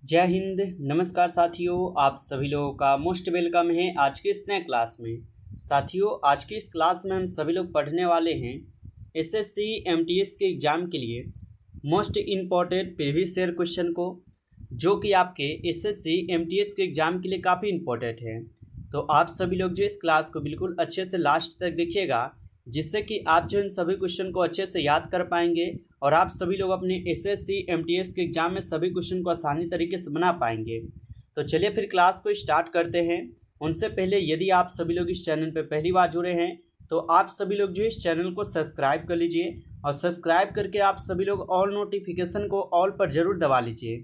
जय हिंद। नमस्कार साथियों, आप सभी लोगों का मोस्ट वेलकम है आज के इस नए क्लास में। साथियों, आज की इस क्लास में हम सभी लोग पढ़ने वाले हैं एसएससी एमटीएस के एग्ज़ाम के लिए most important previous year question को, जो कि आपके एसएससी एमटीएस के एग्ज़ाम के लिए काफ़ी इम्पोर्टेंट है। तो आप सभी लोग जो इस क्लास को बिल्कुल अच्छे से लास्ट तक देखिएगा, जिससे कि आप जो इन सभी क्वेश्चन को अच्छे से याद कर पाएंगे और आप सभी लोग अपने एसएससी एमटीएस के एग्ज़ाम में सभी क्वेश्चन को आसानी तरीके से बना पाएंगे। तो चलिए फिर क्लास को स्टार्ट करते हैं। उनसे पहले यदि आप सभी लोग इस चैनल पर पहली बार जुड़े हैं तो आप सभी लोग जो इस चैनल को सब्सक्राइब कर लीजिए और सब्सक्राइब करके आप सभी लोग ऑल नोटिफिकेशन को ऑल पर ज़रूर दबा लीजिए,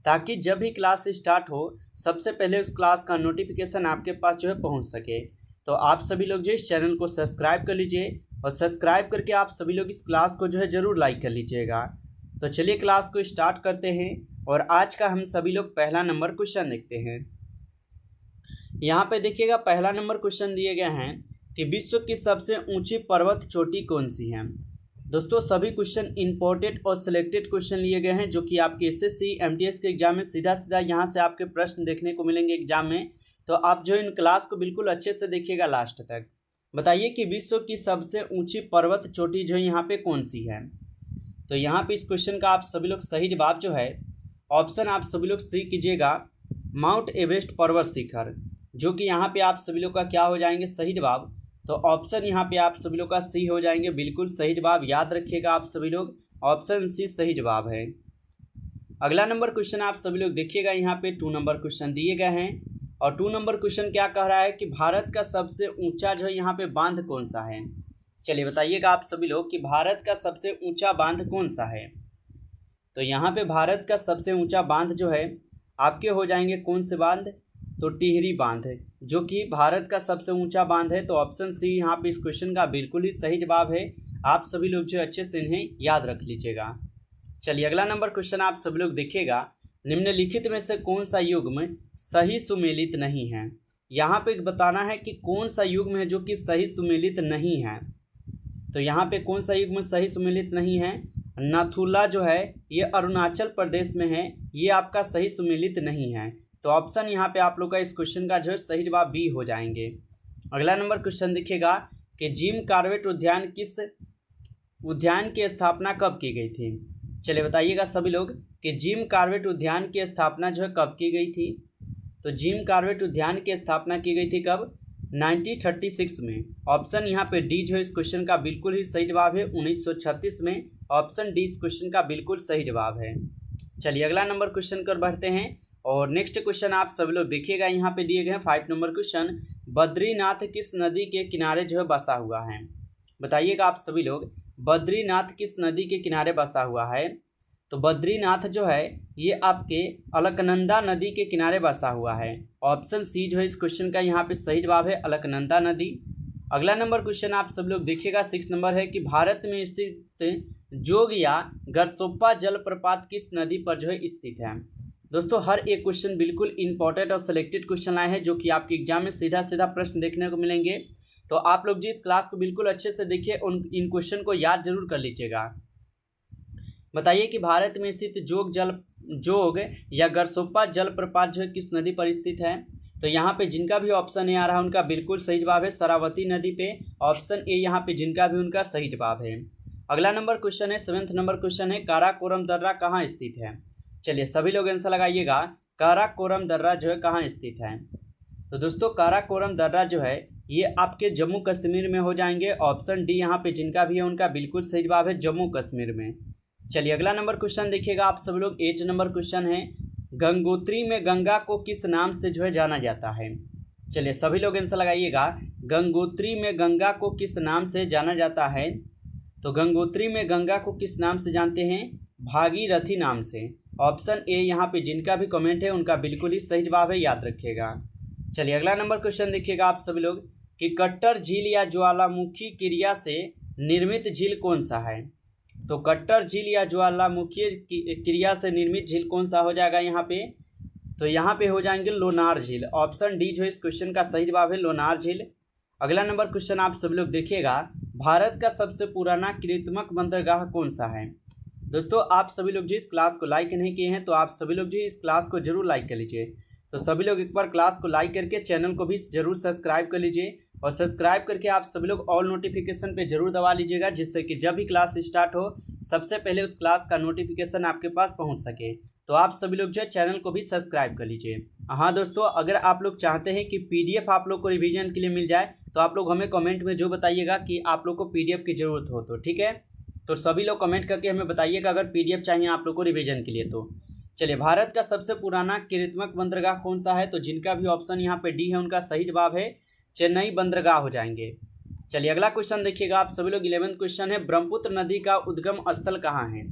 ताकि जब भी क्लास स्टार्ट हो सबसे पहले उस क्लास का नोटिफिकेशन आपके पास जो है पहुँच सके। तो आप सभी लोग जो इस चैनल को सब्सक्राइब कर लीजिए और सब्सक्राइब करके आप सभी लोग इस क्लास को जो है ज़रूर लाइक कर लीजिएगा। तो चलिए क्लास को स्टार्ट करते हैं और आज का हम सभी लोग पहला नंबर क्वेश्चन देखते हैं। यहाँ पे देखिएगा, पहला नंबर क्वेश्चन दिए गए हैं कि विश्व की सबसे ऊंची पर्वत चोटी कौन सी है। दोस्तों, सभी क्वेश्चन इंपॉर्टेंट और सिलेक्टेड क्वेश्चन लिए गए हैं, जो कि आपके एसएससी एमटीएस के एग्जाम में सीधा सीधा यहाँ से आपके प्रश्न देखने को मिलेंगे एग्जाम में। तो आप जो इन क्लास को बिल्कुल अच्छे से देखिएगा लास्ट तक। बताइए कि विश्व की सबसे ऊंची पर्वत चोटी जो है यहाँ पे कौन सी है। तो यहाँ पे इस क्वेश्चन का आप सभी लोग सही जवाब जो है ऑप्शन आप सभी लोग सी कीजिएगा, माउंट एवरेस्ट पर्वत शिखर, जो कि यहाँ पे आप सभी लोग का क्या हो जाएंगे सही जवाब। तो ऑप्शन यहाँ पे आप सभी लोग का सी हो जाएंगे, बिल्कुल सही जवाब। याद रखिएगा आप सभी लोग, ऑप्शन सी सही जवाब है। अगला नंबर क्वेश्चन आप सभी लोग देखिएगा, यहाँ पे 2 नंबर क्वेश्चन दिए गए हैं और 2 नंबर क्वेश्चन क्या कह रहा है कि भारत का सबसे ऊंचा जो है यहाँ पे बांध कौन सा है। चलिए बताइएगा आप सभी लोग कि भारत का सबसे ऊंचा बांध कौन सा है। तो यहाँ पे भारत का सबसे ऊंचा बांध जो है आपके हो जाएंगे कौन से बांध, तो टिहरी बांध, जो कि भारत का सबसे ऊंचा बांध है। तो ऑप्शन सी यहाँ पे इस क्वेश्चन का बिल्कुल ही सही जवाब है। आप सभी लोग जो अच्छे से इन्हें याद रख लीजिएगा। चलिए अगला नंबर क्वेश्चन आप सभी लोग देखिएगा, निम्नलिखित में से कौन सा युग्म सही सुमेलित नहीं है। यहाँ पे बताना है कि कौन सा युग्म है जो कि सही सुमेलित नहीं है। तो यहाँ पे कौन सा युग्म सही सुमेलित नहीं है, नाथुला जो है ये अरुणाचल प्रदेश में है, ये आपका सही सुमेलित नहीं है। तो ऑप्शन यहाँ पे आप लोग का इस क्वेश्चन का जो है सही जवाब बी हो जाएंगे। अगला नंबर क्वेश्चन देखिएगा कि जिम कॉर्बेट उद्यान की स्थापना कब की गई थी। चलिए बताइएगा सभी लोग कि जिम कॉर्बेट उद्यान की स्थापना जो है कब की गई थी। तो जिम कॉर्बेट उद्यान की स्थापना की गई थी कब, 1936 में। ऑप्शन यहाँ पे डी जो है इस क्वेश्चन का बिल्कुल ही सही जवाब है, 1936 में। ऑप्शन डी इस क्वेश्चन का बिल्कुल सही जवाब है। चलिए अगला नंबर क्वेश्चन कर बढ़ते हैं और नेक्स्ट क्वेश्चन आप सभी लोग देखिएगा, यहाँ पे दिए गए हैं 5 नंबर क्वेश्चन, बद्रीनाथ किस नदी के किनारे जो है बसा हुआ है। बताइएगा आप सभी लोग, बद्रीनाथ किस नदी के किनारे बसा हुआ है। तो बद्रीनाथ जो है ये आपके अलकनंदा नदी के किनारे बसा हुआ है। ऑप्शन सी जो है इस क्वेश्चन का यहाँ पे सही जवाब है, अलकनंदा नदी। अगला नंबर क्वेश्चन आप सब लोग देखिएगा, 6 नंबर है कि भारत में स्थित जोग या गरसोप्पा जलप्रपात किस नदी पर जो है स्थित है। दोस्तों, हर एक क्वेश्चन बिल्कुल इंपॉर्टेंट और सिलेक्टेड क्वेश्चन आए हैं, जो कि आपके एग्जाम में सीधा सीधा प्रश्न देखने को मिलेंगे। तो आप लोग जी इस क्लास को बिल्कुल अच्छे से देखिए, इन क्वेश्चन को याद जरूर कर लीजिएगा। बताइए कि भारत में स्थित जोग या गरसोप्पा जलप्रपात जो है किस नदी पर स्थित है। तो यहाँ पे जिनका भी ऑप्शन ए आ रहा है उनका बिल्कुल सही जवाब है, शरावती नदी पे। ऑप्शन ए यहाँ पे जिनका भी उनका सही जवाब है। अगला नंबर क्वेश्चन है 7th नंबर क्वेश्चन है, काराकोरम दर्रा कहाँ स्थित है। चलिए सभी लोग आंसर लगाइएगा, काराकोरम दर्रा जो है कहाँ स्थित है। तो दोस्तों, काराकोरम दर्रा जो है ये आपके जम्मू कश्मीर में हो जाएंगे। ऑप्शन डी यहाँ पे जिनका भी है उनका बिल्कुल सही जवाब है, जम्मू कश्मीर में। चलिए अगला नंबर क्वेश्चन देखिएगा आप सब लोग, 8 नंबर क्वेश्चन है, गंगोत्री में गंगा को किस नाम से जो है जाना जाता है। चलिए सभी लोग आंसर लगाइएगा, गंगोत्री में गंगा को किस नाम से जाना जाता है। तो गंगोत्री में गंगा को किस नाम से जानते हैं, भागीरथी नाम से। ऑप्शन ए यहाँ पे जिनका भी कमेंट है उनका बिल्कुल ही सही जवाब है, याद रखिएगा। चलिए अगला नंबर क्वेश्चन देखिएगा आप सभी लोग कि कट्टर झील या ज्वालामुखी क्रिया से निर्मित झील कौन सा है। तो कट्टर झील या ज्वालामुखी क्रिया से निर्मित झील कौन सा हो जाएगा यहाँ पे। तो यहाँ पे हो जाएंगे लोनार झील। ऑप्शन डी जो है इस क्वेश्चन का सही जवाब है, लोनार झील। अगला नंबर क्वेश्चन आप सभी लोग देखिएगा, भारत का सबसे पुराना कृत्रिमक बंदरगाह कौन सा है। दोस्तों आप सभी लोग जो इस क्लास को लाइक नहीं किए हैं तो आप सभी लोग जो इस क्लास को जरूर लाइक कर लीजिए। तो सभी लोग एक बार क्लास को लाइक करके चैनल को भी जरूर सब्सक्राइब कर लीजिए और सब्सक्राइब करके आप सभी लोग ऑल नोटिफिकेशन पे जरूर दबा लीजिएगा, जिससे कि जब भी क्लास स्टार्ट हो सबसे पहले उस क्लास का नोटिफिकेशन आपके पास पहुंच सके। तो आप सभी लोग जो है चैनल को भी सब्सक्राइब कर लीजिए। हाँ दोस्तों, अगर आप लोग चाहते हैं कि पीडीएफ आप लोग को रिवीजन के लिए मिल जाए तो आप लोग हमें कमेंट में जो बताइएगा कि आप लोग को पीडीएफ की ज़रूरत हो तो ठीक है। तो सभी लोग कमेंट करके हमें बताइएगा अगर पीडीएफ चाहिए आप लोग को रिवीजन के लिए। तो चलिए, भारत का सबसे पुराना कृत्रिमक बंदरगाह कौन सा है? तो जिनका भी ऑप्शन यहाँ पे डी है उनका सही जवाब है चेन्नई बंदरगाह हो जाएंगे। चलिए अगला क्वेश्चन देखिएगा आप सभी लोग। 11वां क्वेश्चन है, ब्रह्मपुत्र नदी का उद्गम स्थल कहाँ है?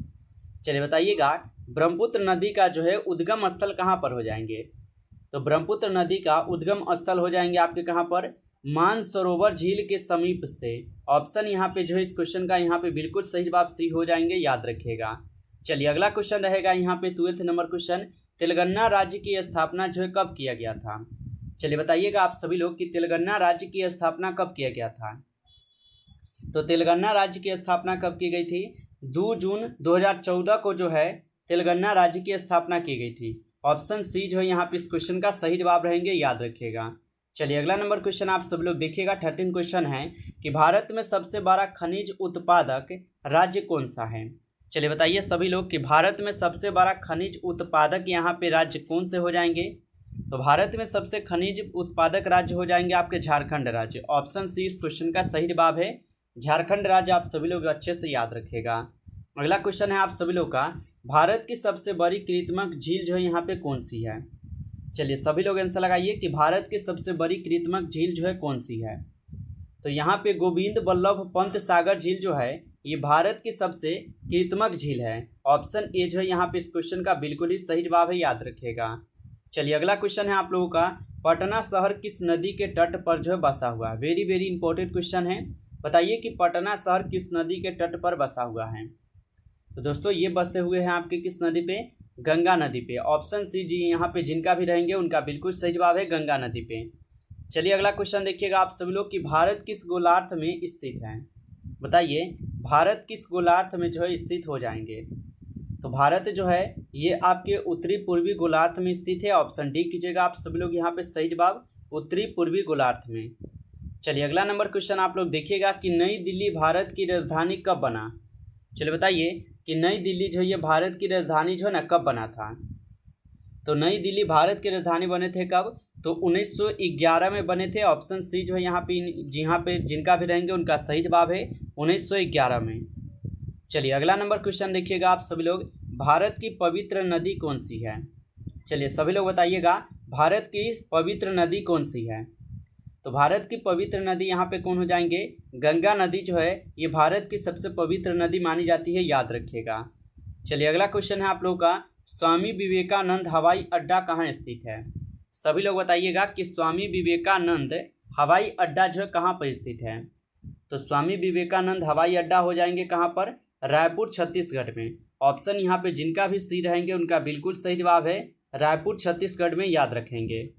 चलिए बताइएगा, ब्रह्मपुत्र नदी का जो है उद्गम स्थल कहाँ पर हो जाएंगे? तो ब्रह्मपुत्र नदी का उद्गम स्थल हो जाएंगे आपके कहाँ पर? मानसरोवर झील के समीप से। ऑप्शन यहाँ पे जो है इस क्वेश्चन का यहाँ पे बिल्कुल सही जवाब सी हो जाएंगे, याद रखिएगा। चलिए अगला क्वेश्चन रहेगा यहाँ पे 12th नंबर क्वेश्चन, तेलंगाना राज्य की स्थापना जो है कब किया गया था? चलिए बताइएगा आप सभी लोग कि तेलंगाना राज्य की स्थापना कब किया गया था? तो तेलंगाना राज्य की स्थापना कब की गई थी? 2 जून 2014 को जो है तेलंगाना राज्य की स्थापना की गई थी। ऑप्शन सी जो है यहाँ पे इस क्वेश्चन का सही जवाब रहेंगे, याद रखिएगा। चलिए अगला नंबर क्वेश्चन आप सब लोग देखिएगा। 13 क्वेश्चन है कि भारत में सबसे बड़ा खनिज उत्पादक राज्य कौन सा है? चलिए बताइए सभी लोग कि भारत में सबसे बड़ा खनिज उत्पादक यहाँ पे राज्य कौन से हो जाएंगे? तो भारत में सबसे खनिज उत्पादक राज्य हो जाएंगे आपके झारखंड राज्य। ऑप्शन सी इस क्वेश्चन का सही जवाब है झारखंड राज्य। आप सभी लोग अच्छे से याद रखिएगा। अगला क्वेश्चन है आप सभी लोग का, भारत की सबसे बड़ी कृत्रिमक झील जो है यहाँ पे कौन सी है? चलिए सभी लोग आंसर लगाइए कि भारत की सबसे बड़ी कृत्रिमक झील जो है कौन सी है? तो यहाँ पे गोविंद बल्लभ पंत सागर झील जो है ये भारत की सबसे कृत्रिमक झील है। ऑप्शन ए जो है यहाँ पे इस क्वेश्चन का बिल्कुल ही सही जवाब है, याद रखिएगा। चलिए अगला क्वेश्चन है आप लोगों का, पटना शहर किस नदी के तट पर जो है बसा हुआ है? वेरी वेरी इंपॉर्टेंट क्वेश्चन है। बताइए कि पटना शहर किस नदी के तट पर बसा हुआ है? तो दोस्तों ये बसे हुए हैं आपके किस नदी पे? गंगा नदी पे। ऑप्शन सी जी यहाँ पे जिनका भी रहेंगे उनका बिल्कुल सही जवाब है गंगा नदी पे। चलिए अगला क्वेश्चन देखिएगा आप सभी लोग कि भारत किस गोलार्ध में स्थित है? बताइए भारत किस गोलार्ध में जो है स्थित हो जाएंगे? तो भारत जो है ये आपके उत्तरी पूर्वी गोलार्ध में स्थित है। ऑप्शन डी कीजिएगा आप सभी लोग यहाँ पे सही जवाब उत्तरी पूर्वी गोलार्ध में। चलिए अगला नंबर क्वेश्चन आप लोग देखिएगा कि नई दिल्ली भारत की राजधानी कब बना? चलिए बताइए कि नई दिल्ली जो है भारत की राजधानी जो है ना कब बना था? तो नई दिल्ली भारत की राजधानी बने थे कब? तो 1911 में बने थे। ऑप्शन सी जो है यहाँ पे जिनका भी रहेंगे उनका सही जवाब है 1911 में। चलिए अगला नंबर क्वेश्चन देखिएगा आप सभी लोग, भारत की पवित्र नदी कौन सी है? चलिए सभी लोग बताइएगा भारत की पवित्र नदी कौन सी है? तो भारत की पवित्र नदी यहाँ पे कौन हो जाएंगे? गंगा नदी जो है ये भारत की सबसे पवित्र नदी मानी जाती है, याद रखिएगा। चलिए अगला क्वेश्चन है आप लोगों का, स्वामी विवेकानंद हवाई अड्डा कहाँ स्थित है? सभी लोग बताइएगा कि स्वामी विवेकानंद हवाई अड्डा जो है कहाँ पर स्थित है? तो स्वामी विवेकानंद हवाई अड्डा हो जाएंगे कहाँ पर? रायपुर छत्तीसगढ़ में। ऑप्शन यहाँ पे जिनका भी सी रहेंगे उनका बिल्कुल सही जवाब है रायपुर छत्तीसगढ़ में, याद रखेंगे।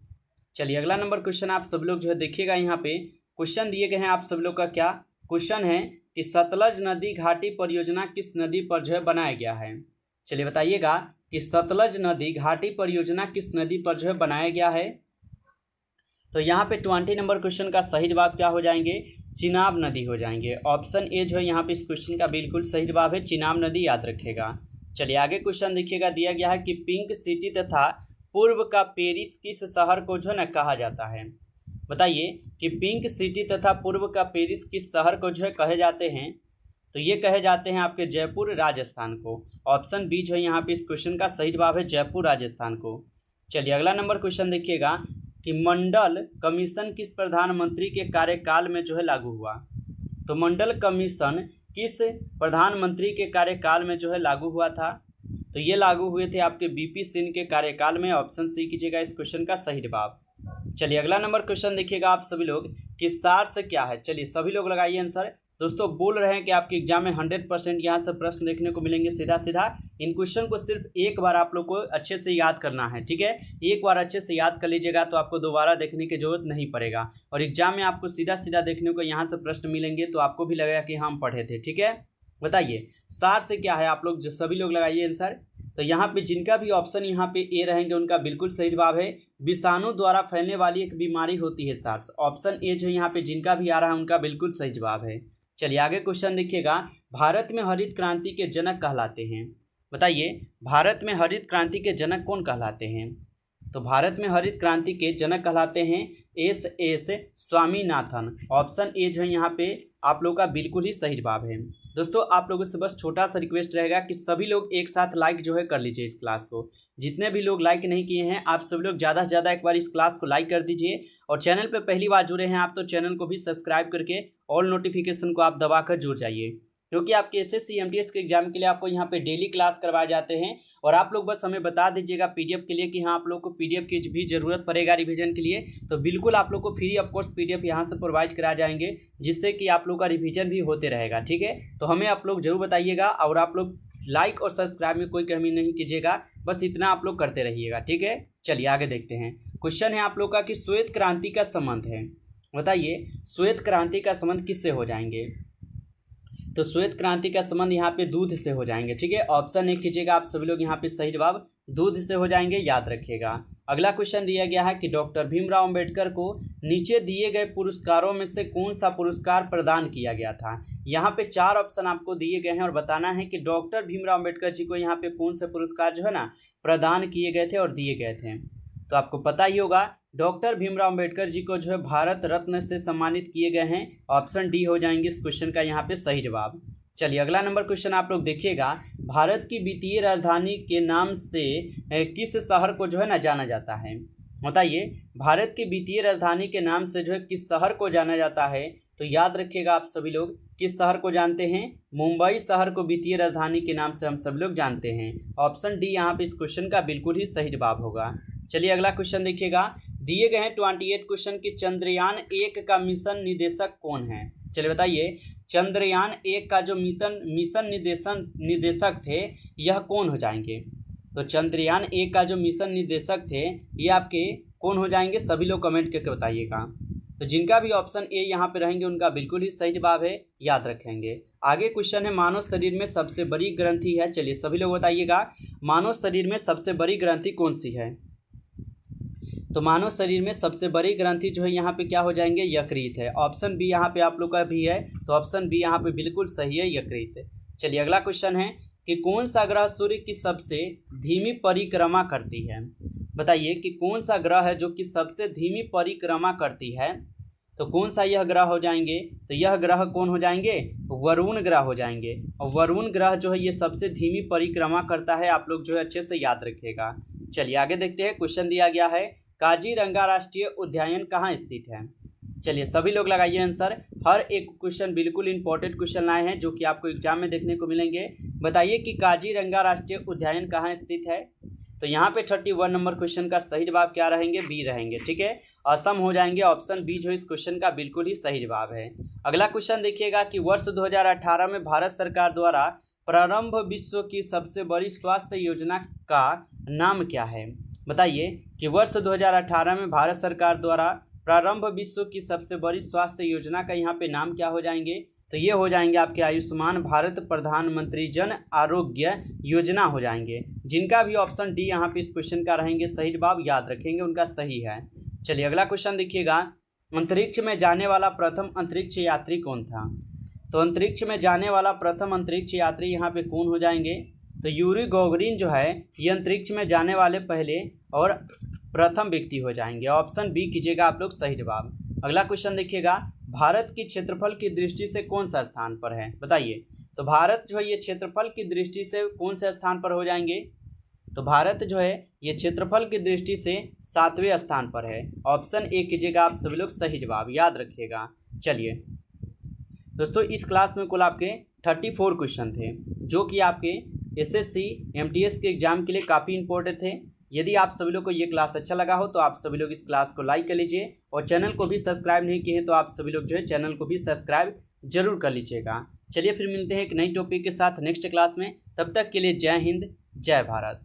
चलिए अगला नंबर क्वेश्चन आप सब लोग जो है देखिएगा। यहाँ पे क्वेश्चन दिए गए हैं आप सब लोग का, क्या क्वेश्चन है कि सतलज नदी घाटी परियोजना किस नदी पर जो है बनाया गया है? चलिए बताइएगा कि सतलज नदी घाटी परियोजना किस नदी पर जो है बनाया गया है? तो यहाँ पे 20 नंबर क्वेश्चन का सही जवाब क्या हो जाएंगे? चिनाब नदी हो जाएंगे। ऑप्शन ए जो है यहाँ पे इस क्वेश्चन का बिल्कुल सही जवाब है चिनाब नदी, याद रखेगा। चलिए आगे क्वेश्चन देखिएगा, दिया गया है कि पिंक सिटी तथा पूर्व का पेरिस किस शहर को जो है ना कहा जाता है? बताइए कि पिंक सिटी तथा पूर्व का पेरिस किस शहर को जो है कहे जाते हैं? तो ये कहे जाते हैं आपके जयपुर राजस्थान को। ऑप्शन बी जो है यहाँ पे इस क्वेश्चन का सही जवाब है जयपुर राजस्थान को। चलिए अगला नंबर क्वेश्चन देखिएगा कि मंडल कमीशन किस प्रधानमंत्री के कार्यकाल में जो है लागू हुआ? तो मंडल कमीशन किस प्रधानमंत्री के कार्यकाल में जो है लागू हुआ था? तो ये लागू हुए थे आपके बीपी सिंह के कार्यकाल में। ऑप्शन सी कीजिएगा इस क्वेश्चन का सही जवाब। चलिए अगला नंबर क्वेश्चन देखिएगा आप सभी लोग कि सार्स क्या है? चलिए सभी लोग लगाइए आंसर। दोस्तों बोल रहे हैं कि आपके एग्जाम में 100% यहाँ से प्रश्न देखने को मिलेंगे सीधा सीधा। इन क्वेश्चन को सिर्फ एक बार आप लोग को अच्छे से याद करना है, ठीक है? एक बार अच्छे से याद कर लीजिएगा तो आपको दोबारा देखने की जरूरत नहीं पड़ेगा और एग्जाम में आपको सीधा सीधा देखने को यहाँ से प्रश्न मिलेंगे तो आपको भी लगेगा कि हम पढ़े थे, ठीक है? बताइए सार से क्या है, आप लोग जो सभी लोग लगाइए आंसर। तो यहाँ पे जिनका भी ऑप्शन यहाँ पे ए रहेंगे उनका बिल्कुल सही जवाब है, विषाणु द्वारा फैलने वाली एक बीमारी होती है सार्स। ऑप्शन ए जो यहाँ पे जिनका भी आ रहा है उनका बिल्कुल सही जवाब है। चलिए आगे क्वेश्चन देखिएगा, भारत में हरित क्रांति के जनक कहलाते हैं। बताइए भारत में हरित क्रांति के जनक कौन कहलाते हैं। तो भारत में हरित क्रांति के जनक कहलाते हैं एस स्वामीनाथन। ऑप्शन ए जो है यहाँ पे आप लोग का बिल्कुल ही सही जवाब है। दोस्तों आप लोगों से बस छोटा सा रिक्वेस्ट रहेगा कि सभी लोग एक साथ लाइक जो है कर लीजिए इस क्लास को। जितने भी लोग लाइक नहीं किए हैं आप सभी लोग ज़्यादा से ज़्यादा एक बार इस क्लास को लाइक कर दीजिए, और चैनल पे पहली बार जुड़े हैं आप तो चैनल को भी सब्सक्राइब करके ऑल नोटिफिकेशन को आप दबाकर जुड़ जाइए, क्योंकि आपके एसएससी एमटीएस के एग्जाम के लिए आपको यहाँ पे डेली क्लास करवाए जाते हैं। और आप लोग बस हमें बता दीजिएगा पीडीएफ के लिए कि हाँ आप लोग को पीडीएफ की भी ज़रूरत पड़ेगा रिवीजन के लिए, तो बिल्कुल आप लोग को फ्री ऑफ कोर्स पीडीएफ यहाँ से प्रोवाइड करा जाएंगे, जिससे कि आप लोग का रिवीजन भी होते रहेगा। ठीक है, तो हमें आप लोग जरूर बताइएगा, और आप लोग लाइक और सब्सक्राइब में कोई कमी नहीं कीजिएगा, बस इतना आप लोग करते रहिएगा। ठीक है, चलिए आगे देखते हैं। क्वेश्चन है आप लोग का कि श्वेत क्रांति का संबंध है। बताइए श्वेत क्रांति का संबंध किससे हो जाएंगे। तो श्वेत क्रांति का संबंध यहाँ पे दूध से हो जाएंगे। ठीक है, ऑप्शन ए कीजिएगा आप सभी लोग यहाँ पे सही जवाब दूध से हो जाएंगे, याद रखिएगा। अगला क्वेश्चन दिया गया है कि डॉक्टर भीमराव अंबेडकर को नीचे दिए गए पुरस्कारों में से कौन सा पुरस्कार प्रदान किया गया था। यहाँ पे 4 ऑप्शन आपको दिए गए हैं और बताना है कि डॉक्टर भीमराव अंबेडकर जी को यहाँ पे कौन से पुरस्कार जो है ना प्रदान किए गए थे और दिए गए थे। तो आपको पता ही होगा डॉक्टर भीमराव अंबेडकर जी को जो है भारत रत्न से सम्मानित किए गए हैं। ऑप्शन डी हो जाएंगे इस क्वेश्चन का यहाँ पे सही जवाब। चलिए अगला नंबर क्वेश्चन आप लोग देखिएगा, भारत की वित्तीय राजधानी के नाम से किस शहर को जो है ना जाना जाता है। बताइए भारत की वित्तीय राजधानी के नाम से जो है किस शहर को जाना जाता है। तो याद रखिएगा आप सभी लोग किस शहर को जानते हैं, मुंबई शहर को वित्तीय राजधानी के नाम से हम सब लोग जानते हैं। ऑप्शन डी यहाँ पे इस क्वेश्चन का बिल्कुल ही सही जवाब होगा। चलिए अगला क्वेश्चन देखिएगा, दिए गए हैं 28 क्वेश्चन की चंद्रयान 1 का मिशन निदेशक कौन है। चलिए बताइए चंद्रयान 1 का जो मिशन निदेशक थे यह कौन हो जाएंगे। तो चंद्रयान 1 का जो मिशन निदेशक थे ये आपके कौन हो जाएंगे, सभी लोग कमेंट करके बताइएगा। तो जिनका भी ऑप्शन ए यहाँ पे रहेंगे उनका बिल्कुल ही सही जवाब है, याद रखेंगे। आगे क्वेश्चन है मानव शरीर में सबसे बड़ी ग्रंथि है। चलिए सभी लोग बताइएगा मानव शरीर में सबसे बड़ी ग्रंथि कौन सी है। तो मानव शरीर में सबसे बड़ी ग्रंथि जो है यहाँ पे क्या हो जाएंगे, यकृत है। ऑप्शन बी यहाँ पे आप लोग का भी है, तो ऑप्शन बी यहाँ पे बिल्कुल सही है, यकृत। चलिए अगला क्वेश्चन है कि कौन सा ग्रह सूर्य की सबसे धीमी परिक्रमा करती है। बताइए कि कौन सा ग्रह है जो कि सबसे धीमी परिक्रमा करती है। तो कौन सा यह ग्रह हो जाएंगे, तो यह ग्रह कौन हो जाएंगे, वरुण ग्रह हो जाएंगे। और वरुण ग्रह जो है ये सबसे धीमी परिक्रमा करता है, आप लोग जो है अच्छे से याद रखिएगा। चलिए आगे देखते हैं। क्वेश्चन दिया गया है काजीरंगा राष्ट्रीय उद्यान कहाँ स्थित है। चलिए सभी लोग लगाइए आंसर। हर एक क्वेश्चन बिल्कुल इंपॉर्टेंट क्वेश्चन लाए हैं जो कि आपको एग्जाम में देखने को मिलेंगे। बताइए कि काजीरंगा राष्ट्रीय उद्यान कहाँ स्थित है। तो यहाँ पे 31 नंबर क्वेश्चन का सही जवाब क्या रहेंगे, बी रहेंगे। ठीक है, असम हो जाएंगे। ऑप्शन बी जो इस क्वेश्चन का बिल्कुल ही सही जवाब है। अगला क्वेश्चन देखिएगा कि वर्ष 2018 में भारत सरकार द्वारा प्रारंभ विश्व की सबसे बड़ी स्वास्थ्य योजना का नाम क्या है। बताइए कि वर्ष 2018 में भारत सरकार द्वारा प्रारंभ विश्व की सबसे बड़ी स्वास्थ्य योजना का यहाँ पे नाम क्या हो जाएंगे। तो ये हो जाएंगे आपके आयुष्मान भारत प्रधानमंत्री जन आरोग्य योजना हो जाएंगे। जिनका भी ऑप्शन डी यहाँ पे इस क्वेश्चन का रहेंगे सही जवाब, याद रखेंगे उनका सही है। चलिए अगला क्वेश्चन देखिएगा, अंतरिक्ष में जाने वाला प्रथम अंतरिक्ष यात्री कौन था। तो अंतरिक्ष में जाने वाला प्रथम अंतरिक्ष यात्री यहाँ पे कौन हो जाएंगे। तो यूरी गॉगरिन जो है ये अंतरिक्ष में जाने वाले पहले और प्रथम व्यक्ति हो जाएंगे। ऑप्शन बी कीजिएगा आप लोग सही जवाब। अगला क्वेश्चन देखिएगा, भारत की क्षेत्रफल की दृष्टि से कौन सा स्थान पर है। बताइए तो भारत जो है ये क्षेत्रफल की दृष्टि से कौन से स्थान पर हो जाएंगे। तो भारत जो है ये क्षेत्रफल की दृष्टि से 7वें स्थान पर है। ऑप्शन ए कीजिएगा आप सभी लोग सही जवाब, याद रखिएगा। चलिए दोस्तों इस क्लास में कुल आपके 34 क्वेश्चन थे जो कि आपके एसएससी एमटीएस के एग्जाम के लिए काफ़ी इंपॉर्टेंट थे। यदि आप सभी लोग को ये क्लास अच्छा लगा हो तो आप सभी लोग इस क्लास को लाइक कर लीजिए, और चैनल को भी सब्सक्राइब नहीं किए हैं तो आप सभी लोग जो है चैनल को भी सब्सक्राइब जरूर कर लीजिएगा। चलिए फिर मिलते हैं एक नई टॉपिक के साथ नेक्स्ट क्लास में। तब तक के लिए जय हिंद, जय भारत।